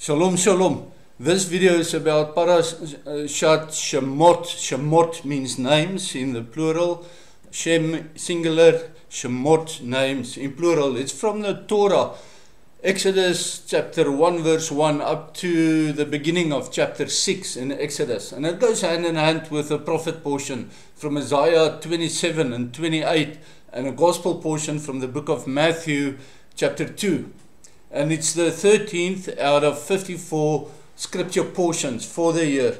Shalom, shalom. This video is about Parashat Shemot. Shemot means names in the plural. Shem singular, Shemot names in plural. It's from the Torah. Exodus chapter 1 verse 1 up to the beginning of chapter 6 in Exodus. And it goes hand in hand with a prophet portion from Isaiah 27 and 28 and a gospel portion from the book of Matthew chapter 2. And it's the 13th out of 54 scripture portions for the year.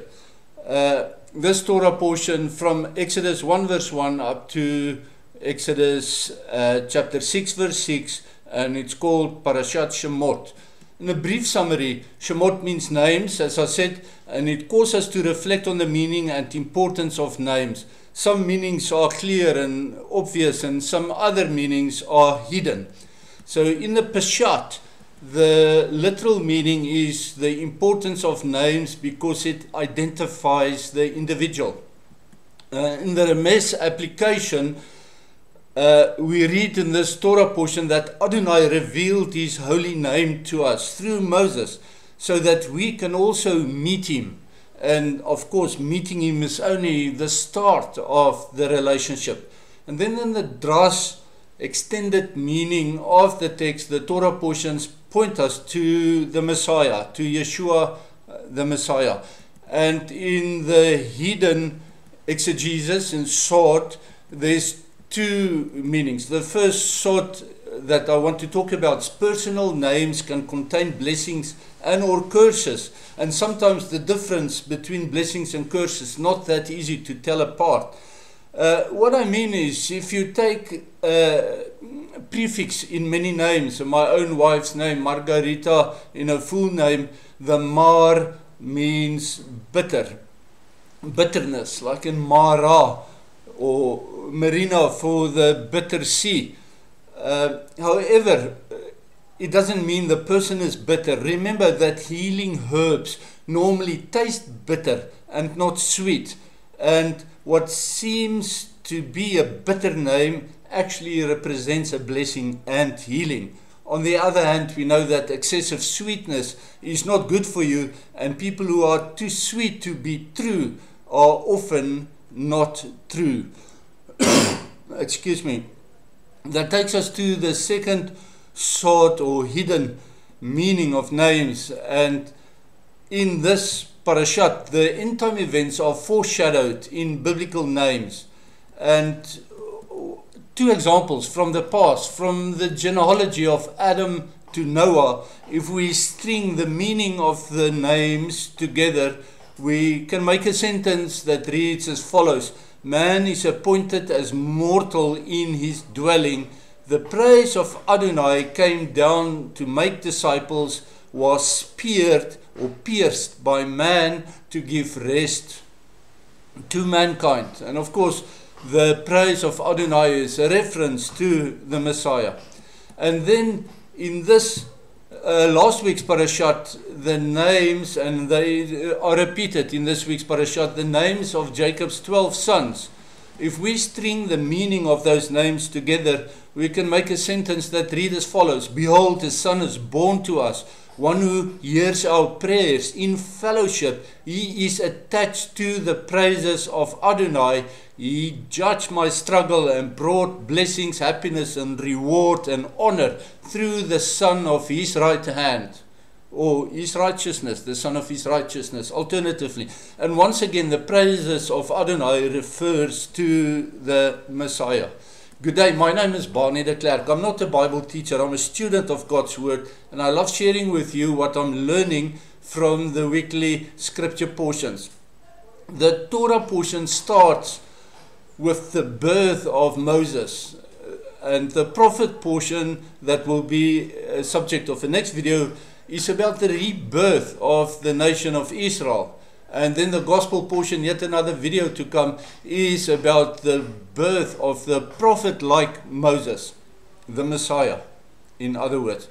This Torah portion from Exodus 1 verse 1 up to Exodus chapter 6 verse 6, and it's called Parashat Shemot. In a brief summary, Shemot means names, as I said, and it calls us to reflect on the meaning and importance of names. Some meanings are clear and obvious, and some other meanings are hidden. So in the Peshat, the literal meaning is the importance of names because it identifies the individual. In the Remes application, we read in this Torah portion that Adonai revealed his holy name to us through Moses so that we can also meet him. And of course, meeting him is only the start of the relationship. And then in the Dras extended meaning of the text, the Torah portions point us to the Messiah, to Yeshua the Messiah. And in the hidden exegesis in Sod, there's two meanings. The first Sod that I want to talk about is personal names can contain blessings and or curses. And sometimes the difference between blessings and curses is not that easy to tell apart. What I mean is, if you take prefix in many names, my own wife's name, Margarita, in her full name, the Mar means bitter, bitterness, like in Mara or Marina for the bitter sea. However, it doesn't mean the person is bitter. Remember that healing herbs normally taste bitter and not sweet. And what seems to be a bitter name actually represents a blessing and healing. On the other hand, we know that excessive sweetness is not good for you, and people who are too sweet to be true are often not true. Excuse me. That takes us to the second sort or hidden meaning of names, and in this Parashat, the end time events are foreshadowed in biblical names. And two examples from the past, from the genealogy of Adam to Noah. If we string the meaning of the names together, we can make a sentence that reads as follows: Man is appointed as mortal in his dwelling. The praise of Adonai came down to make disciples, was speared or pierced by man to give rest to mankind. And of course, the praise of Adonai is a reference to the Messiah. And then in this last week's Parashat, the names, and they are repeated in this week's Parashat, the names of Jacob's 12 sons. If we string the meaning of those names together, we can make a sentence that reads as follows: Behold, a son is born to us, one who hears our prayers in fellowship. He is attached to the praises of Adonai. He judged my struggle and brought blessings, happiness, and reward and honor through the son of his right hand, or his righteousness, the son of his righteousness, alternatively. And once again, the praises of Adonai refers to the Messiah. Good day, my name is Barney de Klerk. I'm not a Bible teacher, I'm a student of God's Word, and I love sharing with you what I'm learning from the weekly scripture portions. The Torah portion starts with the birth of Moses, and the prophet portion that will be a subject of the next video is about the rebirth of the nation of Israel. And then the gospel portion, yet another video to come, is about the birth of the prophet like Moses, the Messiah, in other words.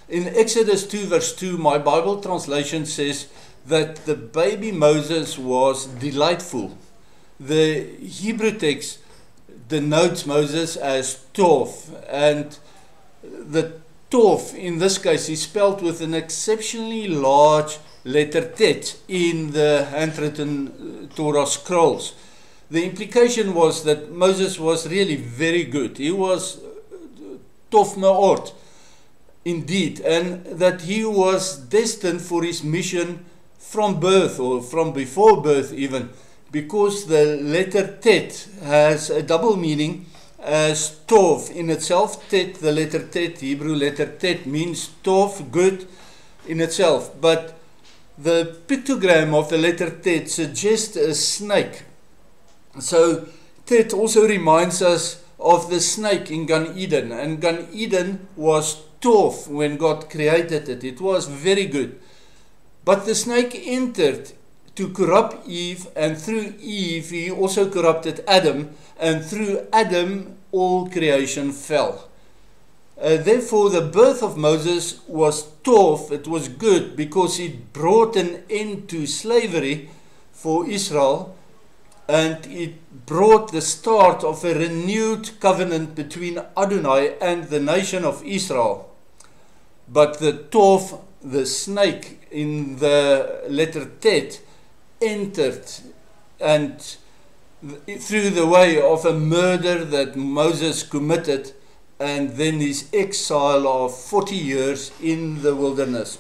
In Exodus 2 verse 2, my Bible translation says that the baby Moses was delightful. The Hebrew text denotes Moses as Tov, and the Tov, in this case, is spelled with an exceptionally large letter Tet in the handwritten Torah scrolls. The implication was that Moses was really very good. He was Tov Me'od, indeed, and that he was destined for his mission from birth, or from before birth even, because the letter Tet has a double meaning as Tov in itself. Tet, the letter Tet, Hebrew letter Tet, means Tov, good in itself, but the pictogram of the letter Tet suggests a snake. So Tet also reminds us of the snake in Gan Eden, and Gan Eden was Tov when God created it. It was very good. But the snake entered to corrupt Eve, and through Eve he also corrupted Adam, and through Adam all creation fell. Therefore the birth of Moses was Tov, it was good, because it brought an end to slavery for Israel, and it brought the start of a renewed covenant between Adonai and the nation of Israel. But the Tov, the snake in the letter Tet, entered, and through the way of a murder that Moses committed, and then his exile of 40 years in the wilderness.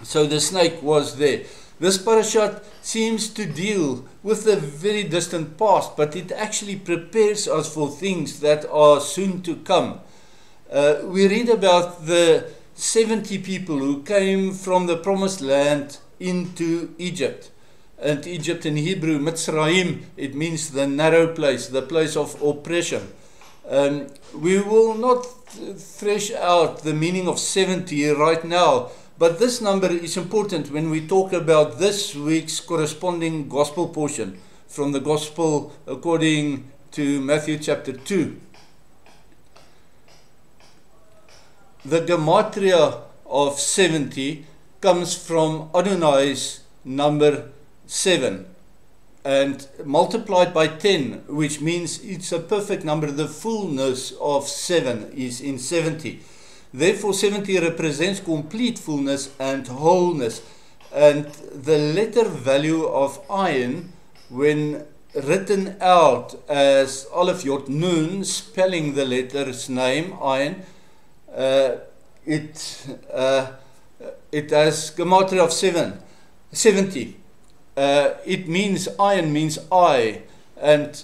So the snake was there. This parashat seems to deal with the very distant past, but it actually prepares us for things that are soon to come. We read about the 70 people who came from the promised land into Egypt. And Egypt in Hebrew, Mitzrayim, it means the narrow place, the place of oppression. We will not thresh out the meaning of 70 right now, but this number is important when we talk about this week's corresponding gospel portion from the gospel according to Matthew chapter 2. The gematria of 70 comes from Adonai's number 7 and multiplied by 10, which means it's a perfect number. The fullness of 7 is in 70. Therefore 70 represents complete fullness and wholeness. And the letter value of ayin, when written out as Aleph Yod Nun, spelling the letter's name, ayin, it has gematria of 70. It means, ayin means I, and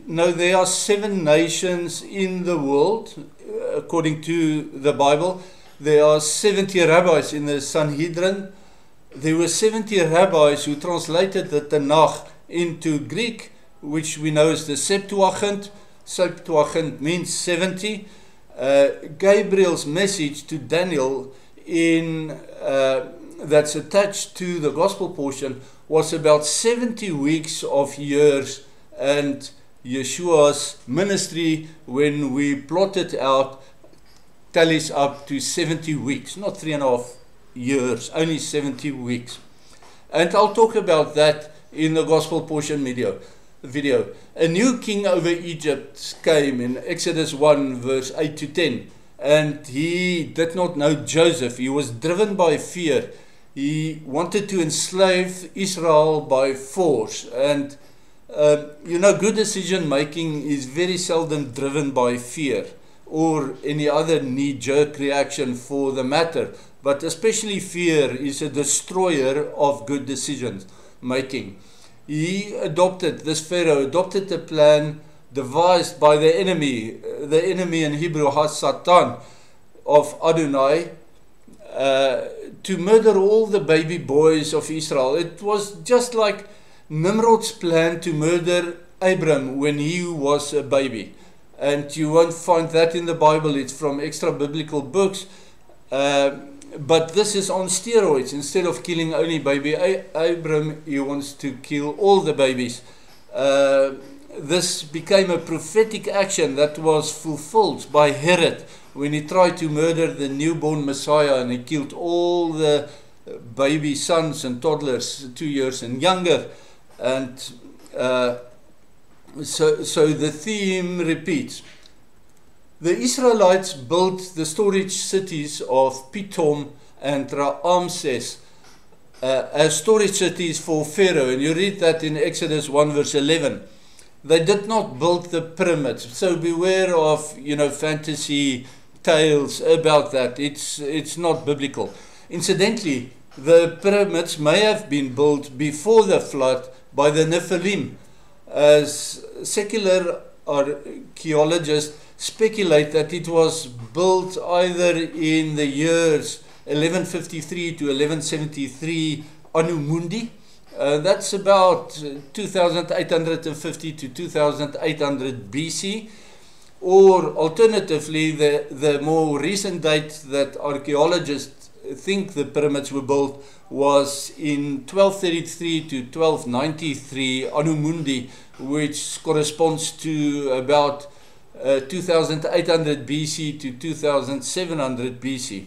now there are 7 nations in the world, according to the Bible. There are 70 rabbis in the Sanhedrin. There were 70 rabbis who translated the Tanakh into Greek, which we know as the Septuagint. Septuagint means 70. Gabriel's message to Daniel that's attached to the gospel portion was about 70 weeks of years, and Yeshua's ministry, when we plotted out, tallies up to 70 weeks, not 3.5 years, only 70 weeks. And I'll talk about that in the gospel portion video. A new king over Egypt came in Exodus 1 verse 8 to 10, and he did not know Joseph. He was driven by fear. He wanted to enslave Israel by force, and good decision making is very seldom driven by fear or any other knee-jerk reaction for the matter, but especially fear is a destroyer of good decision making. This Pharaoh adopted the plan devised by the enemy in Hebrew, Satan, of Adonai, to murder all the baby boys of Israel. It was just like Nimrod's plan to murder Abram when he was a baby. And you won't find that in the Bible. It's from extra biblical books. But this is on steroids. Instead of killing only baby Abram, he wants to kill all the babies. This became a prophetic action that was fulfilled by Herod when he tried to murder the newborn Messiah, and he killed all the baby sons and toddlers 2 years and younger. And so the theme repeats. The Israelites built the storage cities of Pithom and Ramses as storage cities for Pharaoh, and you read that in Exodus 1 verse 11. They did not build the pyramids, so beware of fantasy tales about that. It's not biblical. Incidentally, the pyramids may have been built before the flood by the Nephilim, as secular archaeologists speculate that it was built either in the years 1153 to 1173 Anno Mundi. That's about 2850 to 2800 BC. Or alternatively, the more recent date that archaeologists think the pyramids were built was in 1233 to 1293 Anno Mundi, which corresponds to about 2800 BC to 2700 BC.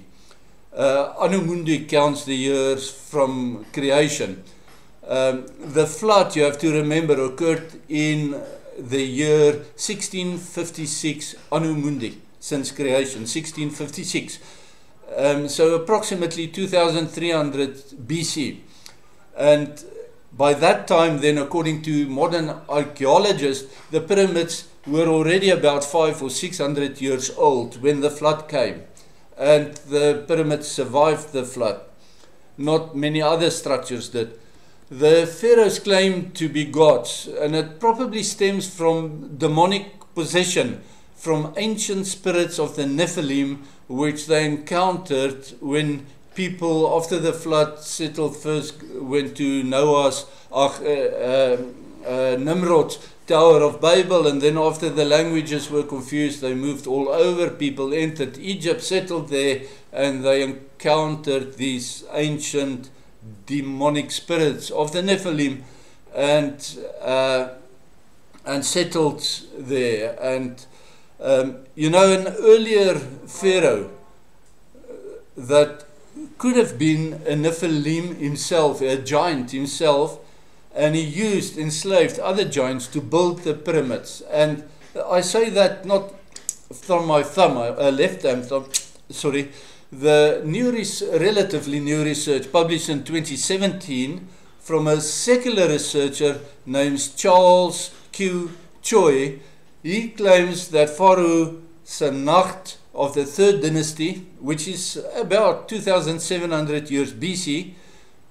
Anno Mundi counts the years from creation. The flood, you have to remember, occurred in the year 1656 Anno Mundi, since creation, 1656. So approximately 2300 BC. And by that time then, according to modern archaeologists, the pyramids were already about 500 or 600 years old when the flood came. And the pyramids survived the flood. Not many other structures did. The pharaohs claimed to be gods, and it probably stems from demonic possession from ancient spirits of the Nephilim, which they encountered when people after the flood settled first, went to Noah's Nimrod's Tower of Babel, and then after the languages were confused, they moved all over. People entered Egypt, settled there, and they encountered these ancient demonic spirits of the Nephilim, and settled there. And an earlier pharaoh that could have been a Nephilim himself, a giant himself, and he enslaved other giants to build the pyramids. And I say that not from my thumb, left hand thumb, sorry. The relatively new research published in 2017 from a secular researcher named Charles Q. Choi, he claims that Pharaoh Senacht of the 3rd dynasty, which is about 2700 years BC,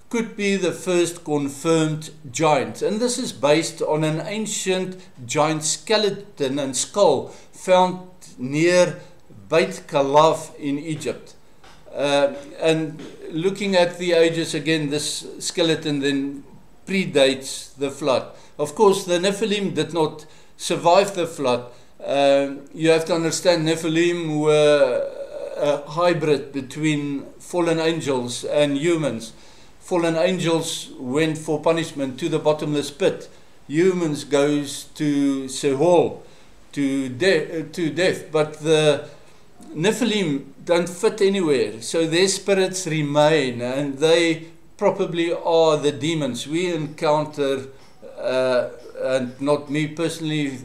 could be the first confirmed giant. And this is based on an ancient giant skeleton and skull found near Beit Kalaf in Egypt. And looking at the ages again, this skeleton then predates the flood. Of course, the Nephilim did not survive the flood. You have to understand, Nephilim were a hybrid between fallen angels and humans. Fallen angels went for punishment to the bottomless pit. Humans goes to Sheol, to death. But the Nephilim don't fit anywhere, so their spirits remain, and they probably are the demons we encounter, and not me personally,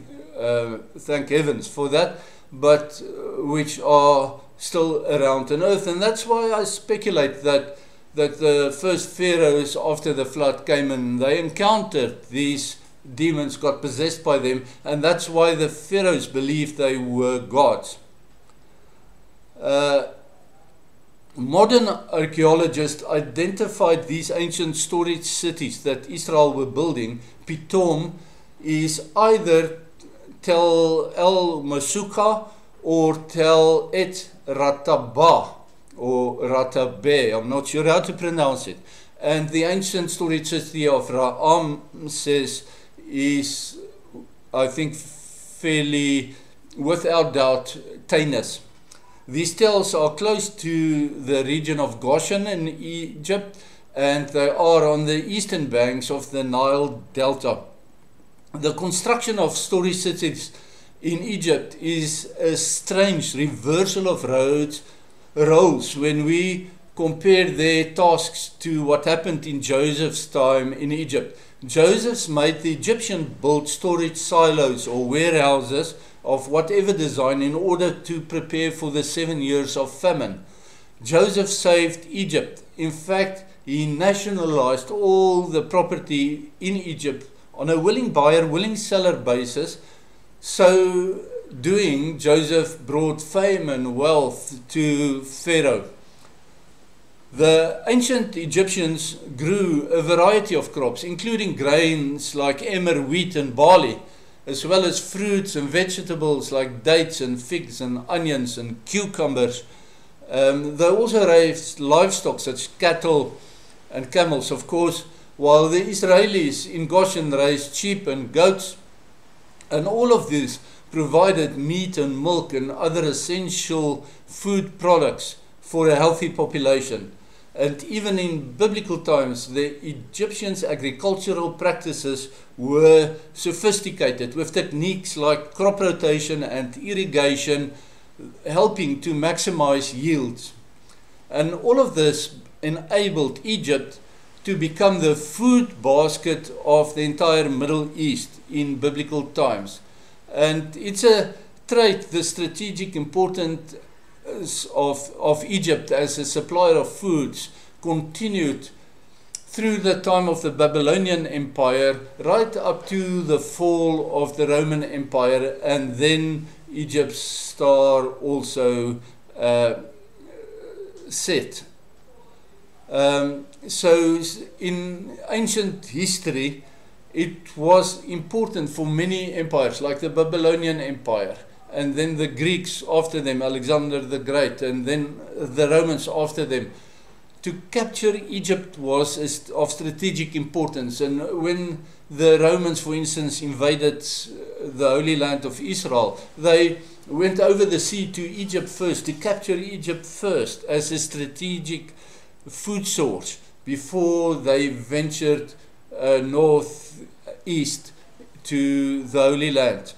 thank heavens for that, but which are still around on earth. And that's why I speculate that the first pharaohs after the flood came and they encountered these demons, got possessed by them, and that's why the pharaohs believed they were gods. Modern archaeologists identified these ancient storage cities that Israel were building. Pithom is either Tel El Masuka or Tel Et Ratabah or Ratabe. I'm not sure how to pronounce it. And the ancient storage city of Ramses is, I think, fairly, without doubt, Tanis. These tales are close to the region of Goshen in Egypt, and they are on the eastern banks of the Nile Delta. The construction of storage cities in Egypt is a strange reversal of roles when we compare their tasks to what happened in Joseph's time in Egypt. Joseph's made the Egyptian build storage silos or warehouses of whatever design in order to prepare for the 7 years of famine. Joseph saved Egypt. In fact, he nationalized all the property in Egypt on a willing buyer, willing seller basis. So doing, Joseph brought fame and wealth to Pharaoh. The ancient Egyptians grew a variety of crops, including grains like emmer, wheat and barley, as well as fruits and vegetables like dates and figs and onions and cucumbers. They also raised livestock such as cattle and camels, of course, while the Israelis in Goshen raised sheep and goats. And all of this provided meat and milk and other essential food products for a healthy population. And even in biblical times, the Egyptians' agricultural practices were sophisticated with techniques like crop rotation and irrigation, helping to maximize yields. And all of this enabled Egypt to become the food basket of the entire Middle East in biblical times. And it's a trait, the strategic importance of Egypt as a supplier of foods continued through the time of the Babylonian Empire right up to the fall of the Roman Empire, and then Egypt's star also set. So in ancient history, it was important for many empires, like the Babylonian Empire, and then the Greeks after them, Alexander the Great, and then the Romans after them. To capture Egypt was of strategic importance. And when the Romans, for instance, invaded the Holy Land of Israel, they went over the sea to Egypt first, to capture Egypt first as a strategic food source before they ventured northeast to the Holy Land.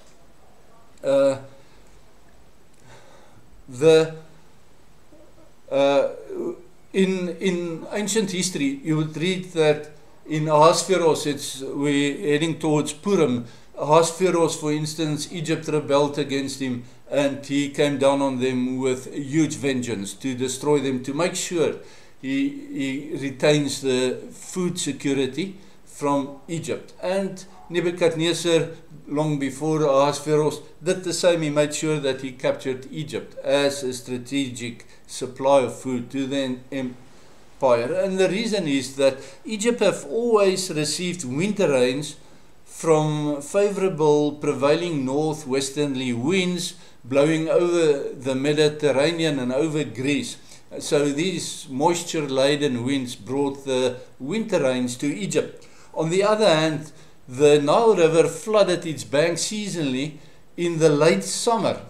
In ancient history, you would read that in Ahasuerus, we're heading towards Purim. Ahasuerus, for instance, Egypt rebelled against him, and he came down on them with huge vengeance to destroy them, to make sure he retains the food security from Egypt. And Nebuchadnezzar, long before Ahasuerus, did the same. He made sure that he captured Egypt as a strategic supply of food to the empire. And the reason is that Egypt have always received winter rains from favorable prevailing northwesterly winds blowing over the Mediterranean and over Greece. So these moisture-laden winds brought the winter rains to Egypt. On the other hand, the Nile River flooded its banks seasonally in the late summer.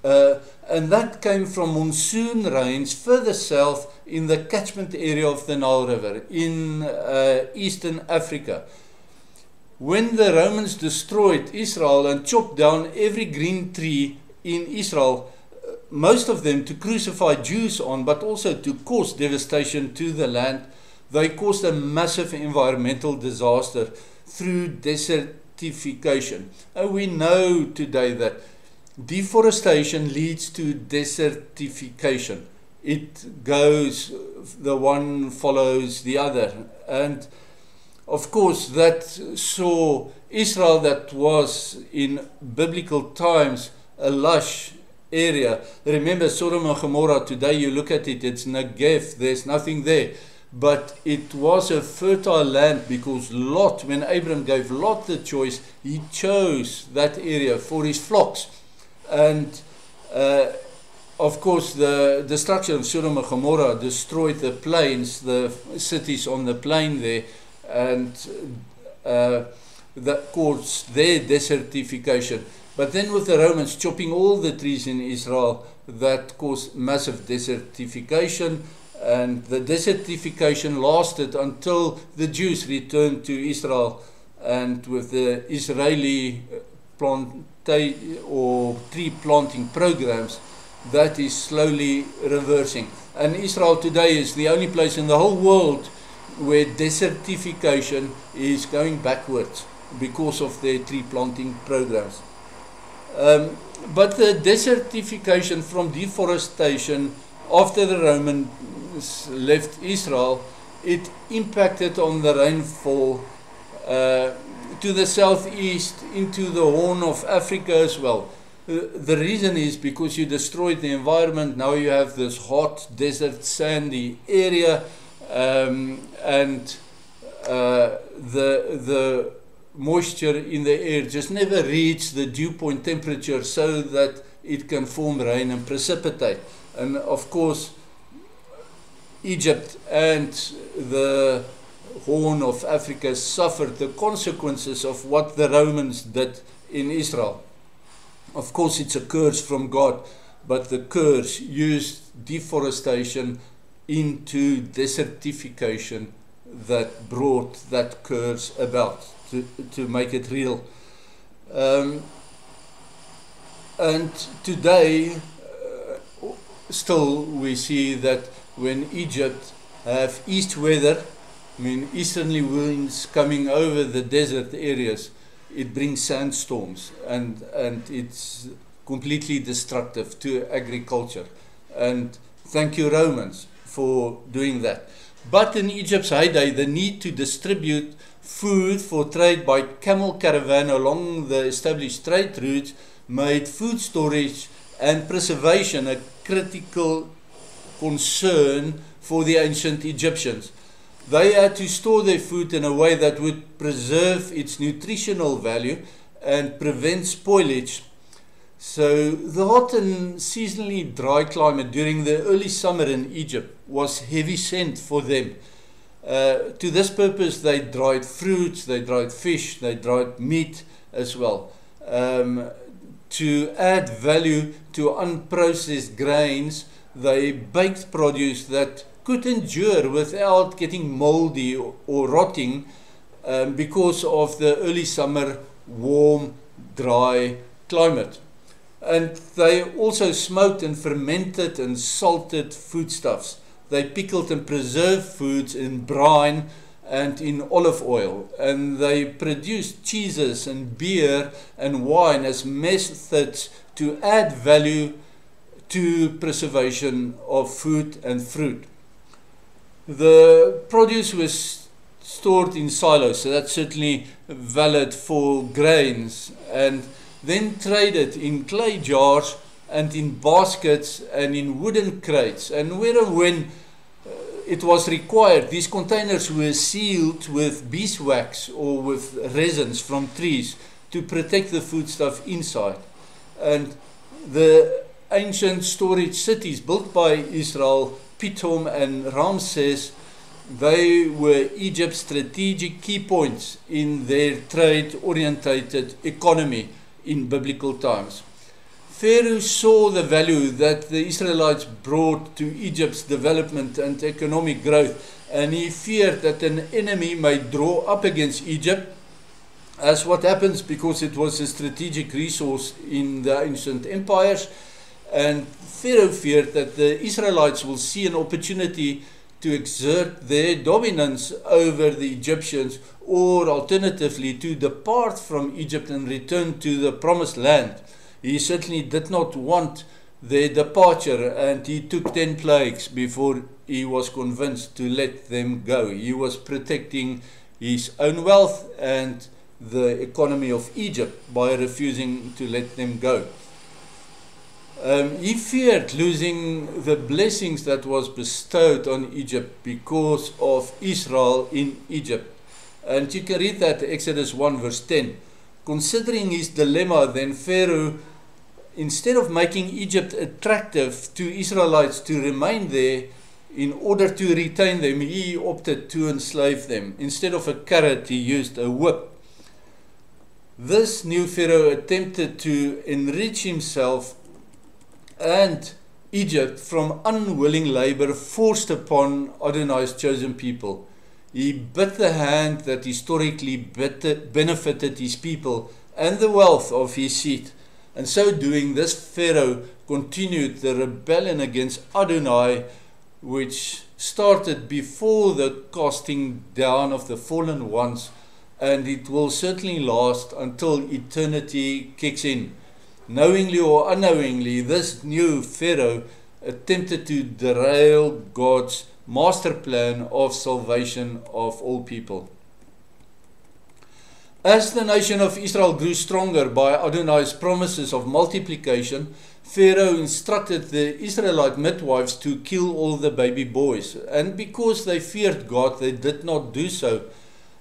And that came from monsoon rains further south in the catchment area of the Nile River in eastern Africa. When the Romans destroyed Israel and chopped down every green tree in Israel, most of them to crucify Jews on, but also to cause devastation to the land, they caused a massive environmental disaster through desertification. And we know today that deforestation leads to desertification. It goes, the one follows the other. And of course, that saw Israel, that was in biblical times a lush area. Remember Sodom and Gomorrah, today you look at it, it's Negev, there's nothing there. But it was a fertile land because Lot, when Abram gave Lot the choice, he chose that area for his flocks. And of course, the destruction of Sodom and Gomorrah destroyed the plains, the cities on the plain there, and that caused their desertification. But then with the Romans chopping all the trees in Israel, that caused massive desertification. And the desertification lasted until the Jews returned to Israel, and with the Israeli tree planting programs, that is slowly reversing. And Israel today is the only place in the whole world where desertification is going backwards because of their tree planting programs. But the desertification from deforestation after the Romans left Israel, it impacted on the rainfall to the southeast, into the Horn of Africa as well. The reason is because you destroyed the environment. Now you have this hot desert sandy area, and the moisture in the air just never reached the dew point temperature so that it can form rain and precipitate. And of course, Egypt and the Horn of Africa suffered the consequences of what the Romans did in Israel. Of course, it's a curse from God, but the curse used deforestation into desertification that brought that curse about, to make it real. And today, still we see that when Egypt have east weather, I mean easterly winds coming over the desert areas, it brings sandstorms, and it's completely destructive to agriculture. And thank you, Romans, for doing that. But in Egypt's heyday, the need to distribute food for trade by camel caravan along the established trade routes made food storage and preservation a critical concern for the ancient Egyptians. They had to store their food in a way that would preserve its nutritional value and prevent spoilage. So the hot and seasonally dry climate during the early summer in Egypt was heavy sent for them. To this purpose, they dried fruits, they dried fish, they dried meat as well. To add value to unprocessed grains, they baked produce that could endure without getting moldy or rotting because of the early summer warm, dry climate. And they also smoked and fermented and salted foodstuffs. They pickled and preserved foods in brine and in olive oil. And they produced cheeses and beer and wine as methods to add value to preservation of food and fruit. The produce was stored in silos, so that's certainly valid for grains, and then traded in clay jars and in baskets and in wooden crates. And when it was required, these containers were sealed with beeswax or with resins from trees to protect the foodstuff inside. And the ancient storage cities built by Israel, Pithom and Ramses, they were Egypt's strategic key points in their trade-orientated economy in biblical times. Pharaoh saw the value that the Israelites brought to Egypt's development and economic growth, and he feared that an enemy might draw up against Egypt, as what happens because it was a strategic resource in the ancient empires. And Pharaoh feared that the Israelites will see an opportunity to exert their dominance over the Egyptians, or alternatively to depart from Egypt and return to the promised land. He certainly did not want their departure, and he took 10 plagues before he was convinced to let them go. He was protecting his own wealth and the economy of Egypt by refusing to let them go. He feared losing the blessings that was bestowed on Egypt because of Israel in Egypt. And you can read that Exodus 1 verse 10. Considering his dilemma, then Pharaoh, instead of making Egypt attractive to Israelites to remain there in order to retain them, he opted to enslave them. Instead of a carrot, he used a whip. This new Pharaoh attempted to enrich himself and Egypt from unwilling labor forced upon Adonai's chosen people. He bit the hand that historically benefited his people and the wealth of his seed. And so doing, this Pharaoh continued the rebellion against Adonai, which started before the casting down of the fallen ones, and it will certainly last until eternity kicks in. Knowingly or unknowingly, this new Pharaoh attempted to derail God's master plan of salvation of all people. As the nation of Israel grew stronger by Adonai's promises of multiplication, Pharaoh instructed the Israelite midwives to kill all the baby boys. And because they feared God, they did not do so.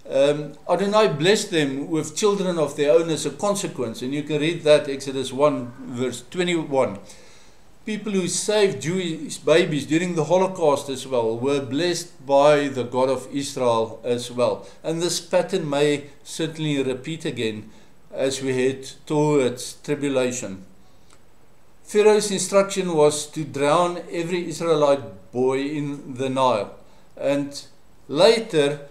Adonai blessed them with children of their own as a consequence. And you can read that, Exodus 1 verse 21. People who saved Jewish babies during the Holocaust as well were blessed by the God of Israel as well. And this pattern may certainly repeat again as we head towards tribulation. Pharaoh's instruction was to drown every Israelite boy in the Nile. And later,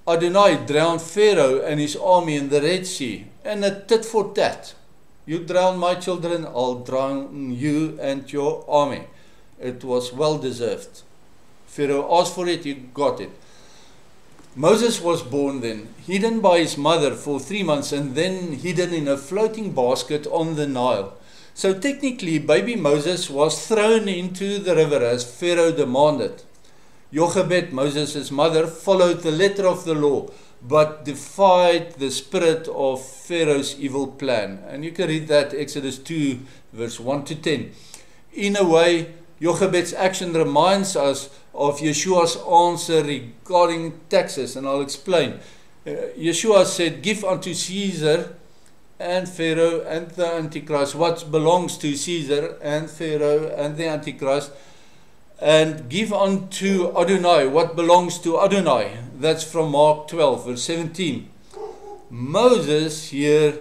Adonai drowned Pharaoh and his army in the Red Sea. And a tit for tat. You drown my children, I'll drown you and your army. It was well deserved. Pharaoh asked for it, he got it. Moses was born then, hidden by his mother for 3 months and then hidden in a floating basket on the Nile. So technically, baby Moses was thrown into the river as Pharaoh demanded. Jochebed, Moses' mother, followed the letter of the law, but defied the spirit of Pharaoh's evil plan. And you can read that, Exodus 2, verse 1 to 10. In a way, Jochebed's action reminds us of Yeshua's answer regarding taxes, and I'll explain. Yeshua said, give unto Caesar and Pharaoh and the Antichrist what belongs to Caesar and Pharaoh and the Antichrist, and give unto Adonai what belongs to Adonai. That's from Mark 12, verse 17. Moses here,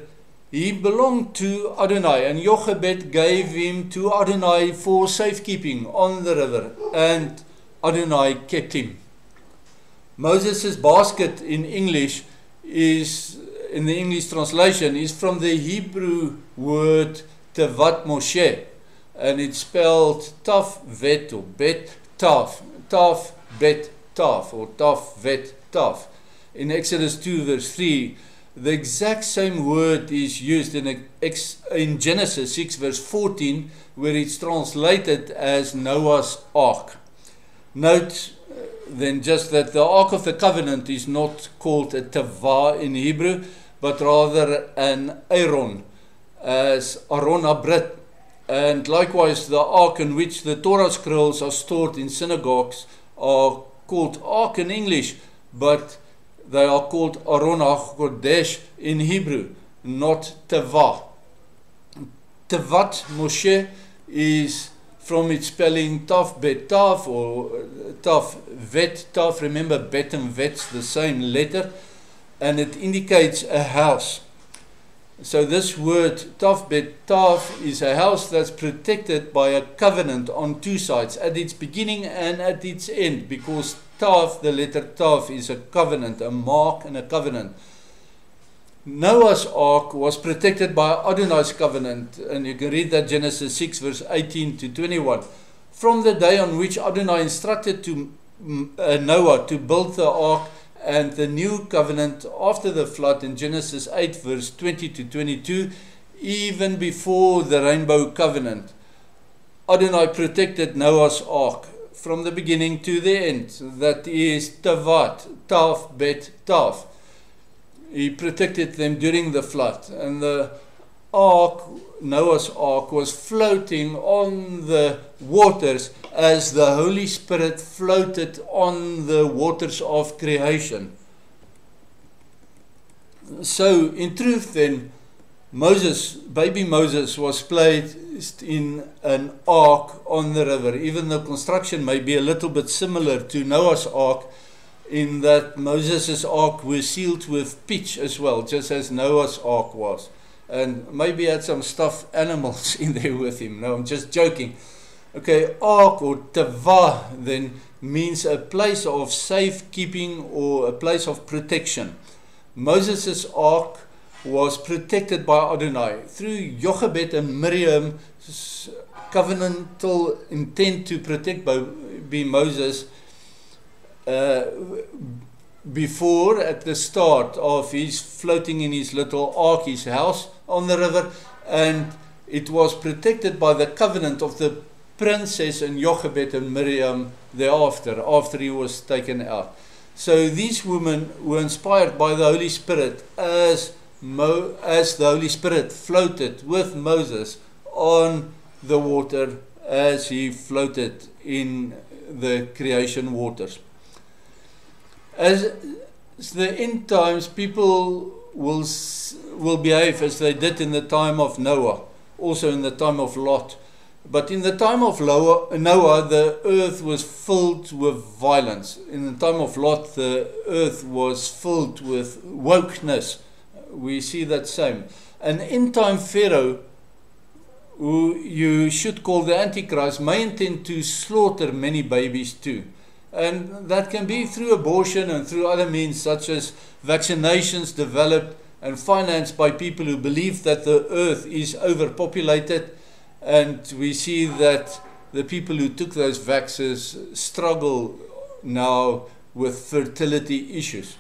he belonged to Adonai, and Jochebed gave him to Adonai for safekeeping on the river, and Adonai kept him. Moses' basket in English is, in the English translation, is from the Hebrew word Tevat Moshe. And it's spelled Taf Vet or Bet Taf. Taf Bet Taf or Taf Vet Taf. In Exodus 2 verse 3, the exact same word is used in Genesis 6 verse 14, where it's translated as Noah's Ark. Note then just that the Ark of the Covenant is not called a Tavah in Hebrew, but rather an Aaron, as Aaron Abrit. And likewise, the ark in which the Torah scrolls are stored in synagogues are called ark in English, but they are called Aron HaKodesh in Hebrew, not Tavah. Tevat Moshe is from its spelling Taf Bet Taf or Taf Vet Taf. Remember, Bet and Vet's the same letter, and it indicates a house. So this word Taf Bet Taf is a house that's protected by a covenant on two sides, at its beginning and at its end, because Taf, the letter Taf, is a covenant, a mark and a covenant. Noah's Ark was protected by Adonai's covenant, and you can read that Genesis 6 verse 18 to 21. From the day on which Adonai instructed Noah to build the ark, and the new covenant after the flood in Genesis 8 verse 20 to 22, even before the rainbow covenant, Adonai protected Noah's ark from the beginning to the end. That is Tavat, Taf Bet Taf. He protected them during the flood, and the ark, Noah's ark, was floating on the waters as the Holy Spirit floated on the waters of creation. So in truth then, baby Moses was placed in an ark on the river, even though construction may be a little bit similar to Noah's ark, in that Moses' ark was sealed with pitch as well, just as Noah's ark was. And maybe had some stuffed animals in there with him. No, I'm just joking. Okay, ark or tavah then means a place of safekeeping or a place of protection. Moses' ark was protected by Adonai through Jochebed and Miriam's covenantal intent to protect baby Moses. uh, before, at the start of his floating in his little ark, his house on the river, and it was protected by the covenant of the princess and Jochebed and Miriam thereafter, after he was taken out. So these women were inspired by the Holy Spirit as the Holy Spirit floated with Moses on the water as he floated in the creation waters. As the end times, people will behave as they did in the time of Noah, also in the time of Lot. But in the time of Noah, the earth was filled with violence. In the time of Lot, the earth was filled with wokeness. We see that same. An end-time Pharaoh, who you should call the Antichrist, may intend to slaughter many babies too. And that can be through abortion and through other means, such as vaccinations developed and financed by people who believe that the earth is overpopulated. And we see that the people who took those vaccines struggle now with fertility issues.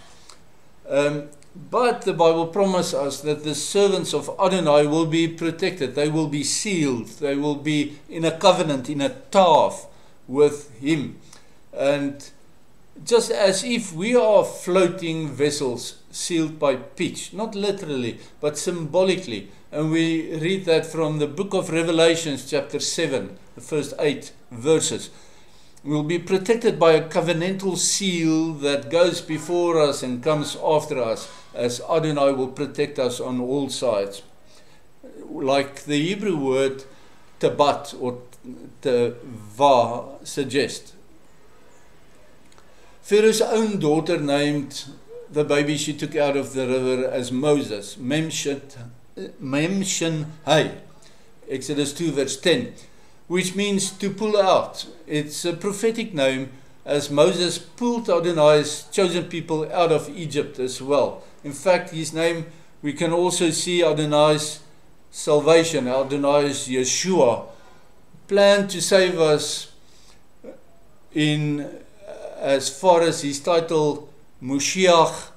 But the Bible promises us that the servants of Adonai will be protected. They will be sealed. They will be in a covenant, in a taf with Him. And just as if we are floating vessels sealed by pitch, not literally, but symbolically. And we read that from the book of Revelation, chapter 7, the first 8 verses. We will be protected by a covenantal seal that goes before us and comes after us, as Adonai will protect us on all sides. Like the Hebrew word tabat or teva suggests. Pharaoh's own daughter named the baby she took out of the river as Moses, Mem-Shin-Hai, Exodus 2 verse 10, which means to pull out. It's a prophetic name, as Moses pulled Adonai's chosen people out of Egypt as well. In fact, his name, we can also see Adonai's salvation, Adonai's Yeshua, planned to save us in as far as his title, Moshiach.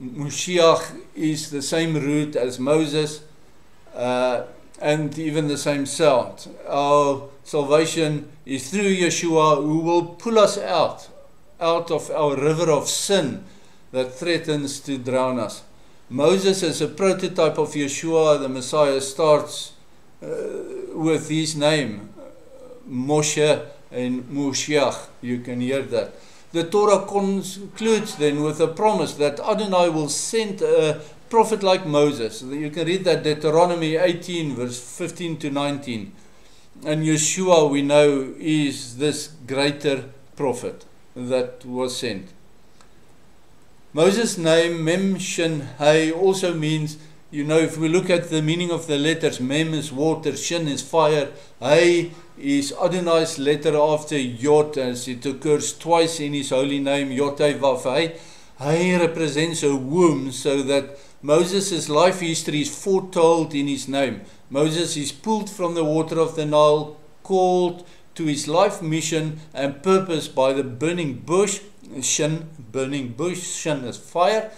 Moshiach is the same root as Moses, and even the same sound. Our salvation is through Yeshua, who will pull us out of our river of sin that threatens to drown us. Moses, as a prototype of Yeshua, the Messiah, starts with his name, Moshe and Moshiach. You can hear that. The Torah concludes then with a promise that Adonai will send a prophet like Moses. You can read that Deuteronomy 18 verse 15 to 19. And Yeshua, we know, is this greater prophet that was sent. Moses' name, Mem-Shin-Hai, also means, if we look at the meaning of the letters, Mem is water, Shin is fire, Hai is Adonai's letter after Yod, as it occurs twice in his holy name, Yod-Heh-Vav-Heh. Hai represents a womb, so that Moses' life history is foretold in his name. Moses is pulled from the water of the Nile, called to his life mission and purpose by the burning bush, Shin, burning bush, Shin is fire,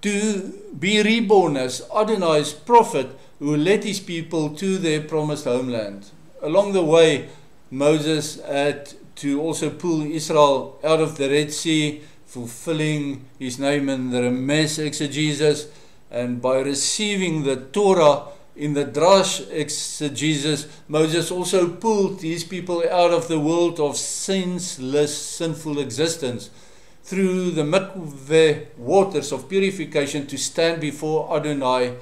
to be reborn as Adonai's prophet who led his people to their promised homeland. Along the way, Moses had to also pull Israel out of the Red Sea, fulfilling his name in the Ramesh exegesis, and by receiving the Torah in the Drash exegesis, Moses also pulled his people out of the world of senseless, sinful existence through the mikveh waters of purification to stand before Adonai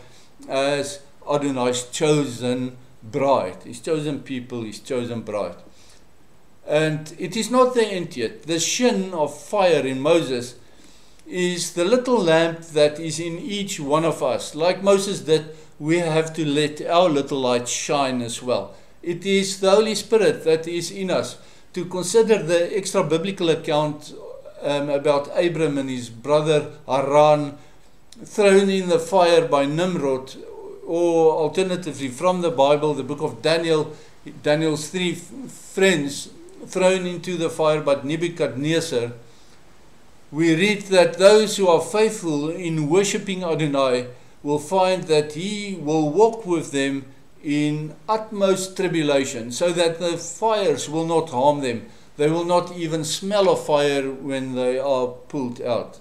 as Adonai's chosen bride, his chosen people, his chosen bride. And it is not the end yet. The shin of fire in Moses is the little lamp that is in each one of us. Like Moses did, we have to let our little light shine as well. It is the Holy Spirit that is in us. To consider the extra biblical account about Abram and his brother Haran thrown in the fire by Nimrod, or alternatively from the Bible, the book of Daniel, Daniel's three friends thrown into the fire by Nebuchadnezzar, we read that those who are faithful in worshipping Adonai will find that He will walk with them in utmost tribulation, so that the fires will not harm them. They will not even smell of fire when they are pulled out.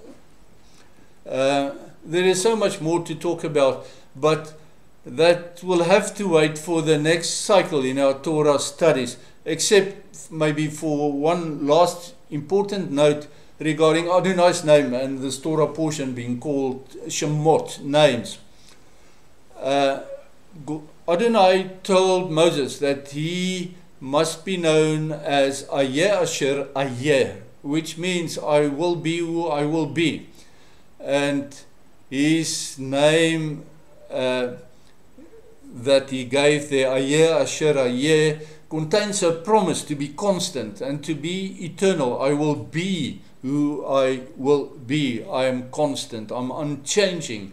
There is so much more to talk about, but that will have to wait for the next cycle in our Torah studies, except maybe for one last important note regarding Adonai's name and this Torah portion being called Shemot, names. Adonai told Moses that he must be known as Ayeh Asher Ayeh, which means I will be who I will be. And his name that he gave there, Ayeh Asher Ayeh, contains a promise to be constant and to be eternal. I will be who I will be. I am constant. I'm unchanging.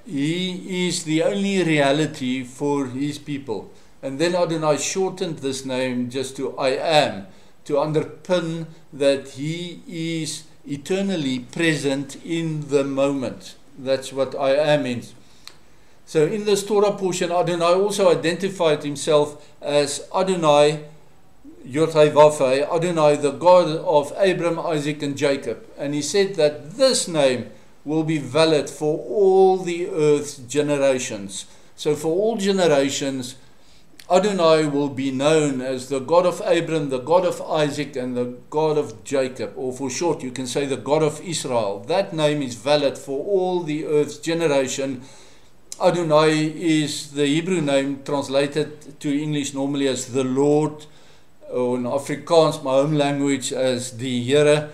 He is the only reality for his people. And then Adonai shortened this name just to I am, to underpin that he is eternally present in the moment. That's what I am means. So in this Torah portion, Adonai also identified himself as Adonai, Yod-Heh-Vav-Heh, Adonai, the God of Abram, Isaac and Jacob. And he said that this name will be valid for all the earth's generations. So for all generations, Adonai will be known as the God of Abram, the God of Isaac and the God of Jacob. Or for short, you can say the God of Israel. That name is valid for all the earth's generation. Adonai is the Hebrew name translated to English normally as the Lord, or in Afrikaans, my home language, as die Here,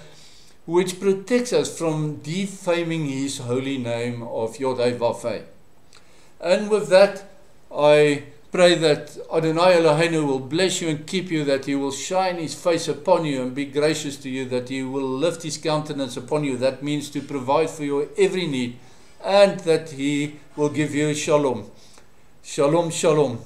which protects us from defaming his holy name of Yod-Heh-Vav-Heh. And with that, I pray that Adonai Eloheinu will bless you and keep you, that he will shine his face upon you and be gracious to you, that he will lift his countenance upon you. That means to provide for your every need, and that he will give you shalom. Shalom, shalom.